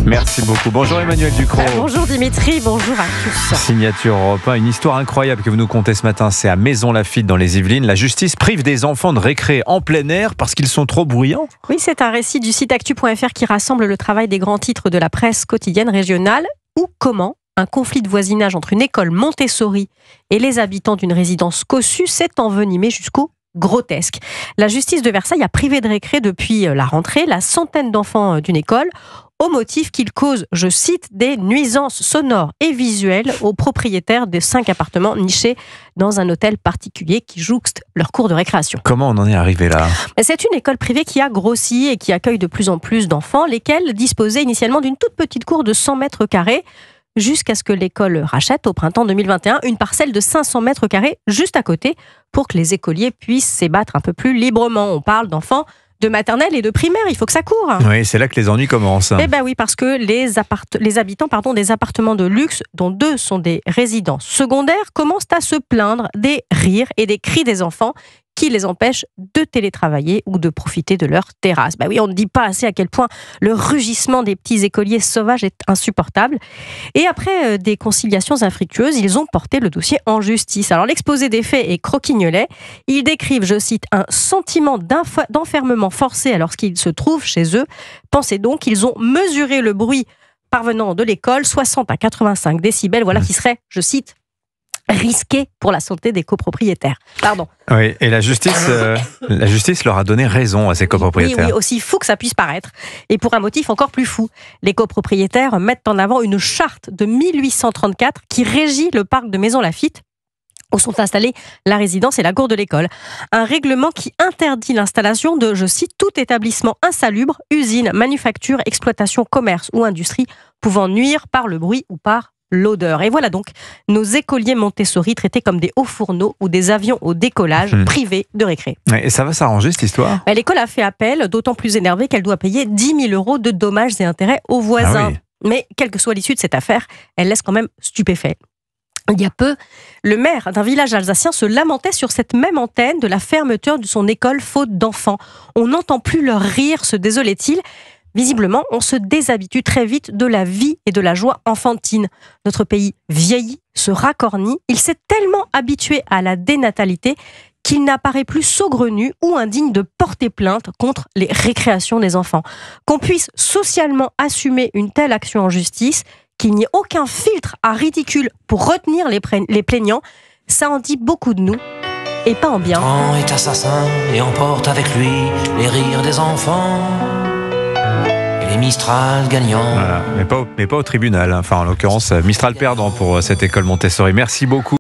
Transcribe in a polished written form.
Merci beaucoup. Bonjour Emmanuel Ducrot. Bonjour Dimitri, bonjour à tous. Signature Europe 1, une histoire incroyable que vous nous contez ce matin, c'est à Maisons-Laffitte dans les Yvelines. La justice prive des enfants de récré en plein air parce qu'ils sont trop bruyants. Oui, c'est un récit du site actu.fr qui rassemble le travail des grands titres de la presse quotidienne régionale. Ou comment un conflit de voisinage entre une école Montessori et les habitants d'une résidence cossue s'est envenimé jusqu'au grotesque. La justice de Versailles a privé de récré depuis la rentrée la centaine d'enfants d'une école au motif qu'ils causent, je cite, des nuisances sonores et visuelles aux propriétaires de 5 appartements nichés dans un hôtel particulier qui jouxte leur cours de récréation. Comment on en est arrivé là ? C'est une école privée qui a grossi et qui accueille de plus en plus d'enfants, lesquels disposaient initialement d'une toute petite cour de 100 mètres carrés, jusqu'à ce que l'école rachète au printemps 2021 une parcelle de 500 mètres carrés juste à côté pour que les écoliers puissent s'ébattre un peu plus librement. On parle d'enfants de maternelle et de primaire, il faut que ça court. Oui, c'est là que les ennuis commencent. Eh bien oui, parce que les habitants des appartements de luxe, dont 2 sont des résidences secondaires, commencent à se plaindre des rires et des cris des enfants qui les empêchent de télétravailler ou de profiter de leur terrasse. Ben oui, on ne dit pas assez à quel point le rugissement des petits écoliers sauvages est insupportable. Et après des conciliations infructueuses, ils ont porté le dossier en justice. Alors l'exposé des faits est croquignolet. Ils décrivent, je cite, un sentiment d'enfermement forcé alors qu'ils se trouvent chez eux. Pensez donc qu'ils ont mesuré le bruit parvenant de l'école, 60 à 85 décibels, voilà qui serait, je cite, risqué pour la santé des copropriétaires. Pardon. Oui, et la justice leur a donné raison à ces copropriétaires. Oui, aussi fou que ça puisse paraître. Et pour un motif encore plus fou, les copropriétaires mettent en avant une charte de 1834 qui régit le parc de Maisons-Laffitte, où sont installées la résidence et la cour de l'école. Un règlement qui interdit l'installation de, je cite, tout établissement insalubre, usine, manufacture, exploitation, commerce ou industrie pouvant nuire par le bruit ou par l'odeur. Et voilà donc nos écoliers Montessori traités comme des hauts fourneaux ou des avions au décollage privés de récré. Et ça va s'arranger cette histoire ? L'école a fait appel, d'autant plus énervée qu'elle doit payer 10 000 € de dommages et intérêts aux voisins. Ah oui. Mais quelle que soit l'issue de cette affaire, elle laisse quand même stupéfait. Il y a peu, le maire d'un village alsacien se lamentait sur cette même antenne de la fermeture de son école faute d'enfants. On n'entend plus leur rire, se désolait-il. Visiblement, on se déshabitue très vite de la vie et de la joie enfantine. Notre pays vieillit, se racornit. Il s'est tellement habitué à la dénatalité qu'il n'apparaît plus saugrenu ou indigne de porter plainte contre les récréations des enfants. Qu'on puisse socialement assumer une telle action en justice, qu'il n'y ait aucun filtre à ridicule pour retenir les plaignants, ça en dit beaucoup de nous, et pas en bien. Le temps est assassin et emporte avec lui les rires des enfants. Les Mistral gagnants. Voilà, mais pas au tribunal. Enfin, en l'occurrence, Mistral perdant pour cette école Montessori. Merci beaucoup.